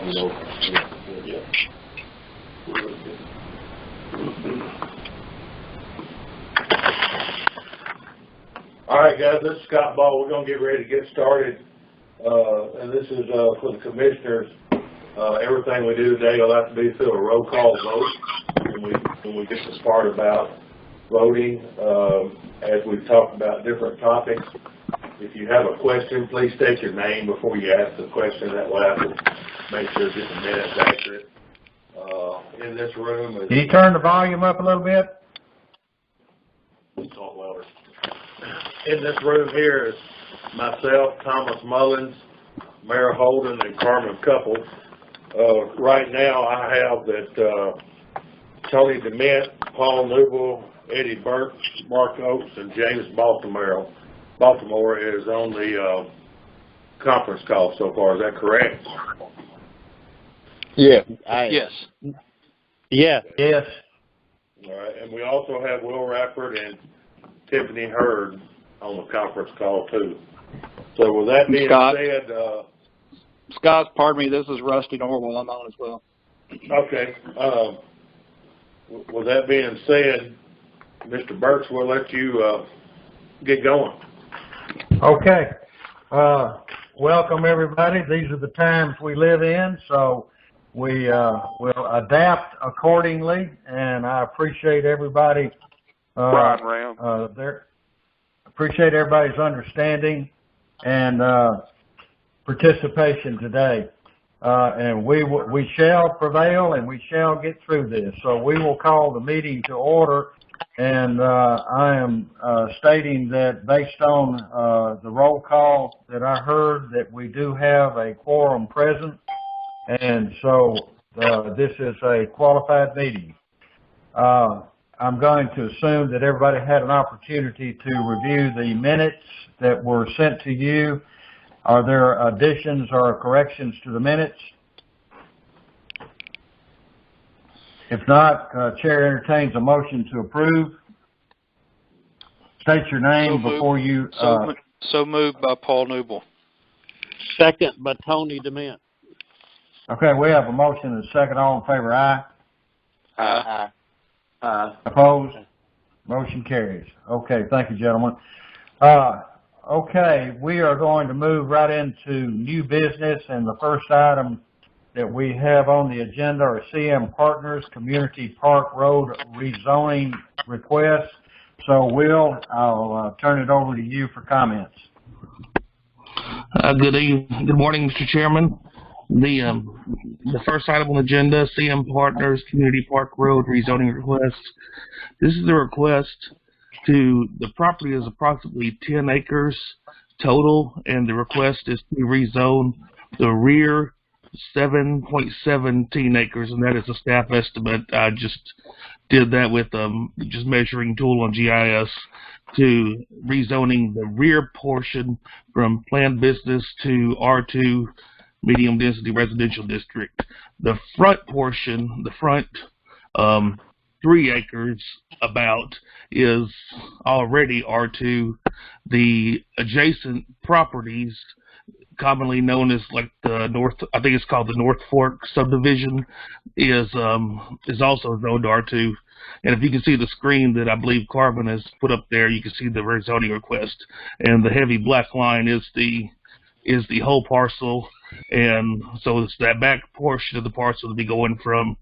you know, yeah. All right, guys, this is Scott Ball. We're going to get ready to get started, and this is for the commissioners. Everything we do today will have to be through a roll call vote when we get to the part about voting. As we've talked about different topics, if you have a question, please state your name before you ask the question. That will have to make sure it's just a minute accurate. In this room is... Can you turn the volume up a little bit? Talk louder. In this room here is myself, Thomas Mullins, Mayor Holden, and Carmen Couples. Right now I have that Tony DeMint, Paul Newell, Eddie Burke, Mark Oates, and James Baltimore is on the conference call so far. Is that correct? Yeah. Yes. Yeah. Yes. All right. And we also have Will Rappert and Tiffany Hurd on the conference call too. So with that being said, Scott, pardon me, this is Rusty Norwell. I'm on as well. Okay. With that being said, Mr. Burks, we'll let you get going. Okay. Welcome, everybody. These are the times we live in, so we will adapt accordingly, and I appreciate everybody appreciate everybody's understanding and participation today. And we shall prevail, and we shall get through this. So we will call the meeting to order, and I am stating that based on the roll call that I heard, that we do have a quorum present, and so this is a qualified meeting. I'm going to assume that everybody had an opportunity to review the minutes that were sent to you. Are there additions or corrections to the minutes? If not, Chair entertains a motion to approve. State your name before you... So moved by Paul Newell. Second by Tony DeMint. Okay, we have a motion and a second. All in favor, aye? Aye. Opposed? Motion carries. Okay, thank you, gentlemen. Okay, we are going to move right into new business, and the first item that we have on the agenda are CM Partners Community Park Road rezoning requests. So, Will, I'll turn it over to you for comments. Good morning, Mr. Chairman. The first item on the agenda, CM Partners Community Park Road rezoning request. This is the request the property is approximately 10 acres total, and the request is to rezone the rear 7.17 acres, and that is a staff estimate. I just did that with just measuring tool on GIS to rezoning the rear portion from planned business to R2 medium density residential district. The front portion, the front 3 acres about, is already R2. The adjacent properties, commonly known as like the North, I think it's called the North Fork Subdivision, is also zoned R2. And if you can see the screen that I believe Carmen has put up there, you can see the rezoning request. And the heavy black line is the whole parcel. And so it's that back portion of the parcel to be going from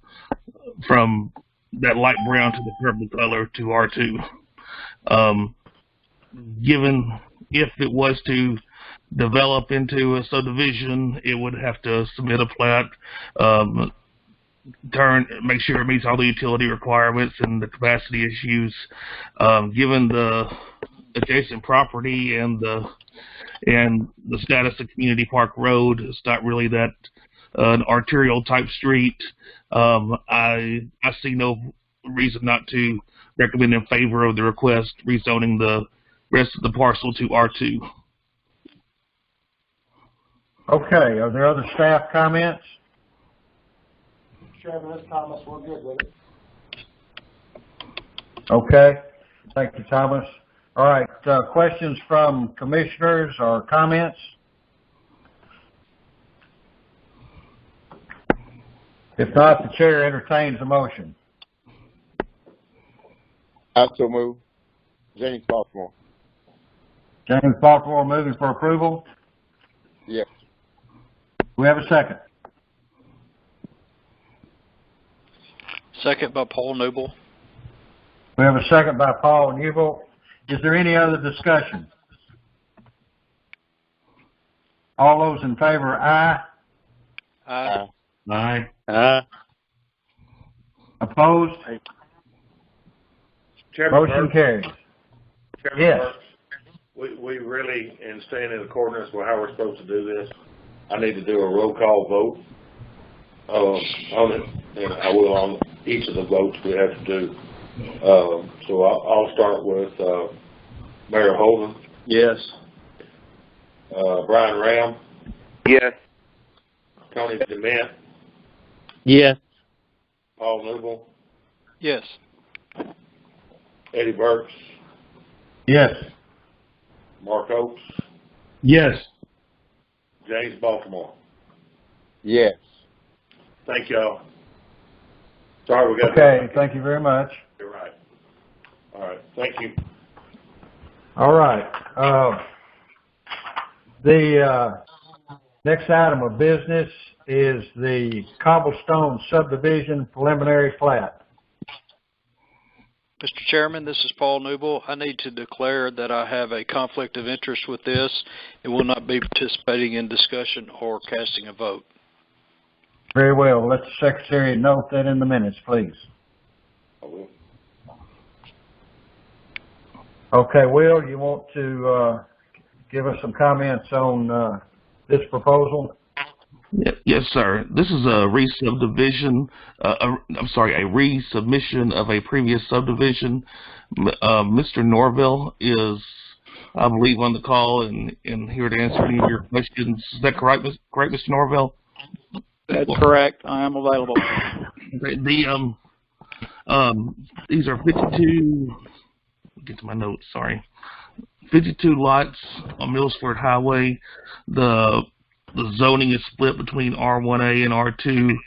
that light brown to the purple color to R2. Given if it was to develop into a subdivision, it would have to submit a plat, make sure it meets all the utility requirements and the capacity issues. Given the adjacent property and the status of Community Park Road, it's not really that an arterial type street. I see no reason not to recommend in favor of the request rezoning the rest of the parcel to R2. Okay, are there other staff comments? Chairman, this is Thomas. We're good with it. Okay, thank you, Thomas. All right, questions from commissioners or comments? If not, the chair entertains a motion. I so move. James Baltimore. James Baltimore moving for approval. Yes. We have a second. Second by Paul Noble. We have a second by Paul Newell. Is there any other discussion? All those in favor, aye. Aye. Aye. Aye. Opposed? Chairman Motion Burke, carries. Chairman Yes. Burke, we really, in staying in accordance with how we're supposed to do this, I need to do a roll call vote on it, and I will on each of the votes we have to do. So I'll start with Mayor Holden, Yes. Brian Ram, Yes. Tony DeMint, Yes. Paul Newell, Yes. Eddie Burks, Yes. Mark Oakes, Yes. James Baltimore. Yes. Thank y'all. Sorry we got. Okay, thank you very much. You're right. All right, thank you. All right. The next item of business is the Cobblestone Subdivision preliminary plat. Mr. Chairman, this is Paul Noble. I need to declare that I have a conflict of interest with this and will not be participating in discussion or casting a vote. Very well. Let the secretary note that in the minutes, please. I will. Okay, Will, you want to give us some comments on this proposal? Yes, sir. This is a re-subdivision, a resubmission of a previous subdivision. Mr. Norville is, I believe, on the call and here to answer any of your questions. Is that correct, Mr. Norville? That's correct. I am available. Okay, these are 52, get to my notes, sorry. 52 lots on Millsford Highway. The zoning is split between R1A and R2.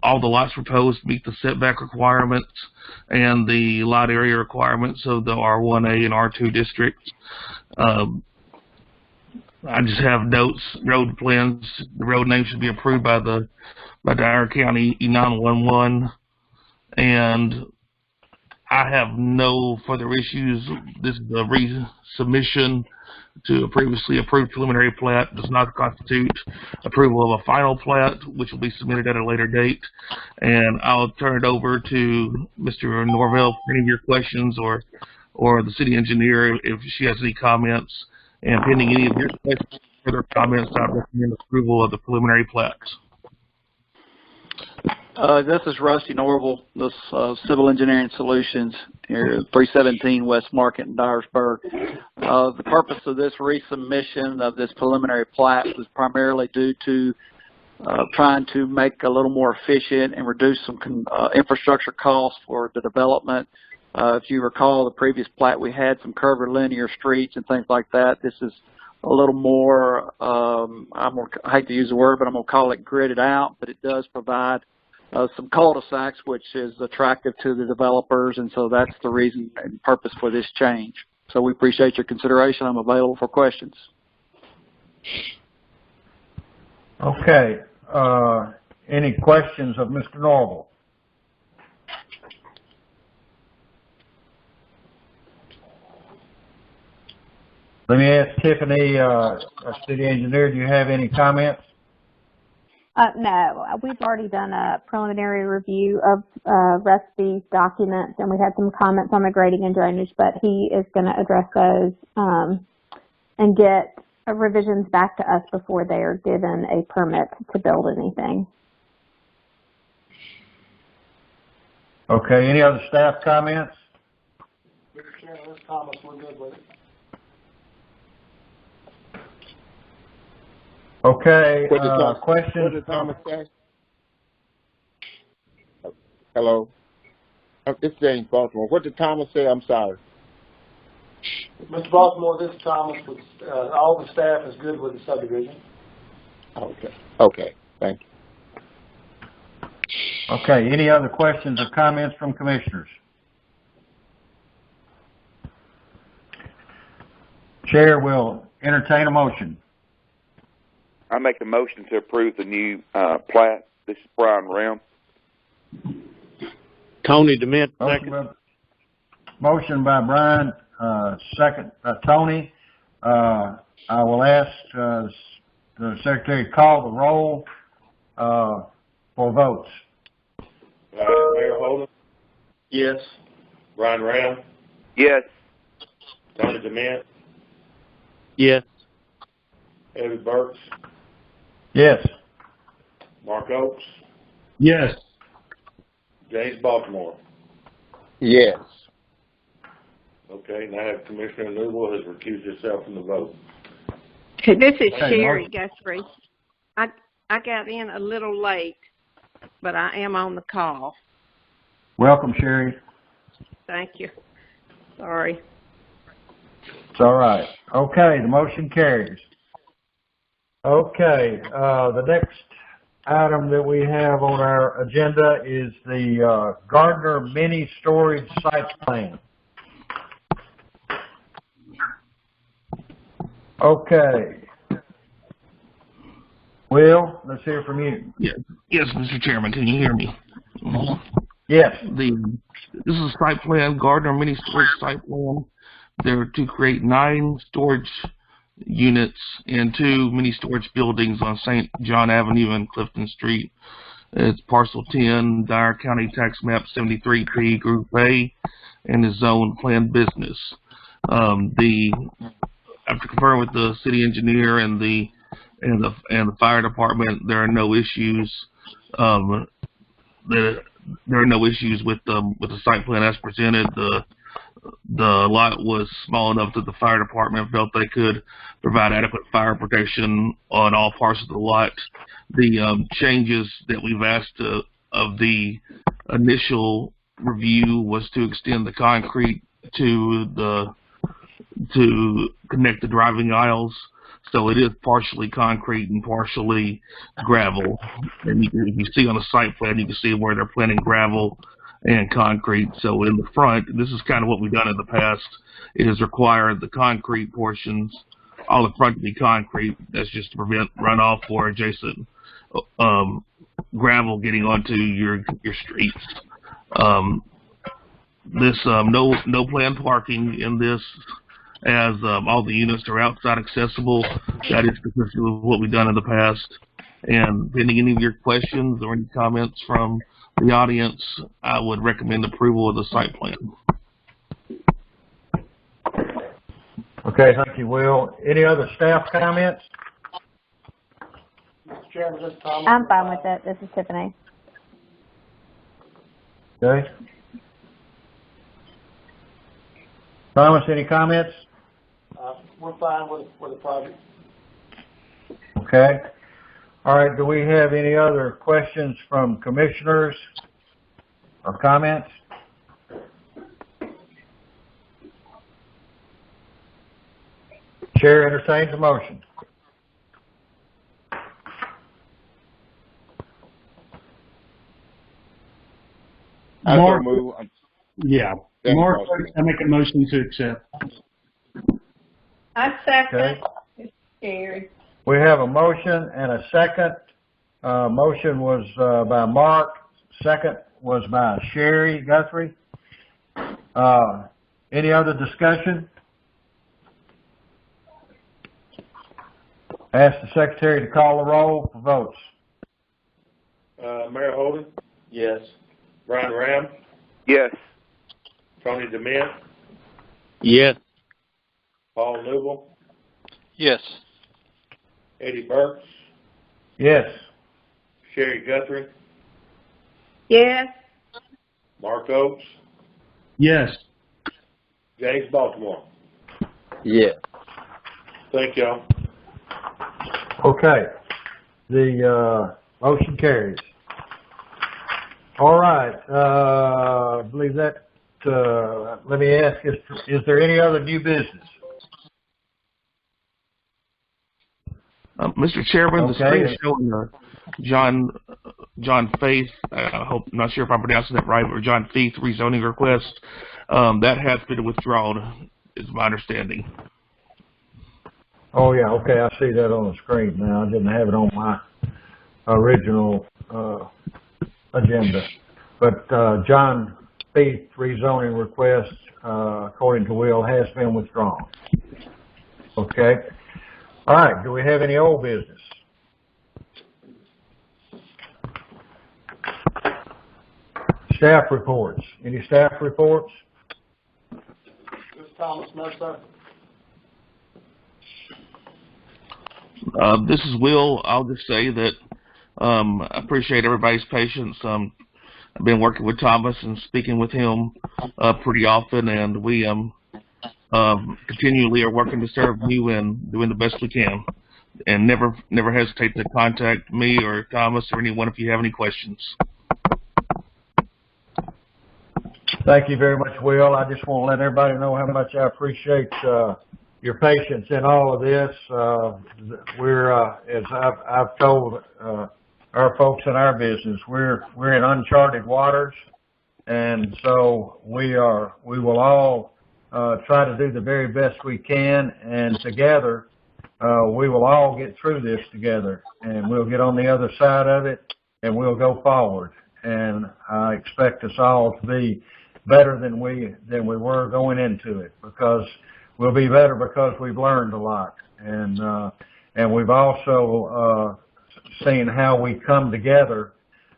All the lots proposed meet the setback requirements and the lot area requirements of the R1A and R2 districts. I just have notes, road plans. The road name should be approved by Dyer County E911, and I have no further issues. This is a resubmission to a previously approved preliminary plat. Does not constitute approval of a final plat, which will be submitted at a later date. And I'll turn it over to Mr. Norville for any of your questions, or the city engineer if she has any comments. And pending any of your questions, further comments, I recommend approval of the preliminary plat. This is Rusty Norville, this Civil Engineering Solutions here at 317 West Market in Dyersburg. The purpose of this resubmission of this preliminary plat was primarily due to trying to make a little more efficient and reduce some infrastructure costs for the development. If you recall, the previous plat we had some curvilinear streets and things like that. This is a little more, I hate to use the word, but I'm going to call it gridded out, but it does provide some cul-de-sacs, which is attractive to the developers, and so that's the reason and purpose for this change. So we appreciate your consideration. I'm available for questions. Okay. Any questions of Mr. Norville? Let me ask Tiffany, our city engineer, do you have any comments? No, we've already done a preliminary review of Rusty's documents, and we had some comments on the grading and drainage, but he is going to address those and get revisions back to us before they are given a permit to build anything. Okay, any other staff comments? Mr. Chairman, this is Thomas. We're good with it. Okay, What did questions? What did Thomas say? Hello? It's James Baltimore. What did Thomas say? I'm sorry. Mr. Baltimore, this is Thomas. All the staff is good with the subdivision. Okay. Okay. Thank you. Okay, any other questions or comments from commissioners? Chair will entertain a motion. I make a motion to approve the new plat. This is Brian Ram. Tony DeMint, second. Motion by Brian, second by Tony. I will ask the secretary to call the roll for votes. Mayor Holden, Yes. Brian Ram, Yes. Tony DeMint, Yes. Eddie Burks, Yes. Mark Oaks, Yes. James Baltimore. Yes. Okay, now Commissioner Newell has recused himself from the vote. This is Okay, Sherry Guthrie. I got in a little late, but I am on the call. Welcome, Sherry. Thank you. Sorry. It's all right. Okay, the motion carries. Okay, the next item that we have on our agenda is the Gardner mini storage site plan. Okay. Will, let's hear from you. Yes, Mr. Chairman, can you hear me? Yes. This is a site plan, Gardner mini storage site plan. They're to create 9 storage units and 2 mini storage buildings on St. John Avenue and Clifton Street. It's parcel 10, Dyer County Tax Map 73P, Group A, and is zone planned business. After conferring with the city engineer and the fire department, there are no issues. There are no issues with the site plan as presented. The lot was small enough that the fire department felt they could provide adequate fire protection on all parts of the lot. The changes that we've asked of the initial review was to extend the concrete to connect the driving aisles. So it is partially concrete and partially gravel. And if you see on the site plan, you can see where they're planting gravel and concrete. So in the front, this is kind of what we've done in the past, is require the concrete portions, all the front to be concrete. That's just to prevent runoff or adjacent gravel getting onto your streets. No planned parking in this, as all the units are outside accessible. That is consistent with what we've done in the past. And pending any of your questions or any comments from the audience, I would recommend approval of the site plan. Okay, thank you, Will. Any other staff comments? Mr. Chairman, this is Thomas. I'm fine with it. This is Tiffany. Okay. Thomas, any comments? We're fine with the project. Okay. All right, do we have any other questions from commissioners or comments? Chair entertains a motion. Mark, Yeah. Mark, I make a motion to accept. I second. Okay. It's Sherry. We have a motion and a second. Motion was by Mark. Second was by Sherry Guthrie. Any other discussion? Ask the secretary to call the roll for votes. Mayor Holden, Yes. Brian Ram, Yes. Tony DeMint, Yes. Paul Newell, Yes. Eddie Burks, Yes. Sherry Guthrie, Yes. Mark Oaks, Yes. James Baltimore. yes. Thank y'all. Okay. The motion carries. All right. I believe that, let me ask, is there any other new business? Mr. Chairman, the Okay. screen showing John John Faith, not sure if I'm pronouncing that right, or John Faith rezoning request. That has been withdrawn, is my understanding. Oh, yeah, okay, I see that on the screen now. I didn't have it on my original agenda. But John Faith rezoning request, according to Will, has been withdrawn. Okay. All right, do we have any old business? Staff reports. Any staff reports? Mr. Thomas, no, sir. This is Will. I'll just say that I appreciate everybody's patience. I've been working with Thomas and speaking with him pretty often, and we continually are working to serve you and doing the best we can. And never hesitate to contact me or Thomas or anyone if you have any questions. Thank you very much, Will. I just want to let everybody know how much I appreciate your patience in all of this. We're, as I've told our folks in our business, we're in uncharted waters, and so we will all try to do the very best we can, and together we will all get through this together, and we'll get on the other side of it, and we'll go forward. And I expect us all to be better than we were going into it, because we'll be better because we've learned a lot, and we've also seen how we come together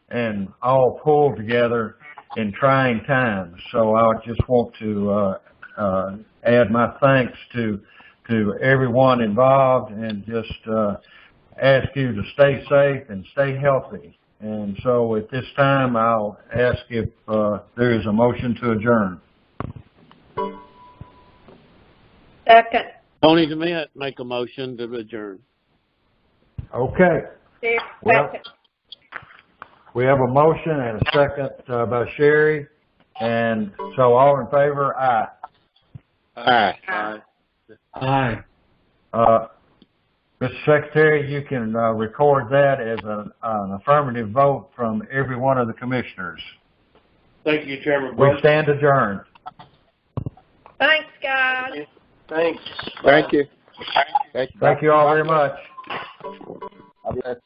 and all pull together in trying times. So I just want to add my thanks to everyone involved, and just ask you to stay safe and stay healthy. And so at this time, I'll ask if there is a motion to adjourn. Second. Tony DeMint, make a motion to adjourn. Okay. Well, we have a motion and a second by Sherry, and so all in favor, aye. Aye. Aye. Mr. Secretary, you can record that as an affirmative vote from every one of the commissioners. Thank you, Chairman. We stand adjourned. Thanks, guys. Thanks. Thank you. Thank you all very much. God bless.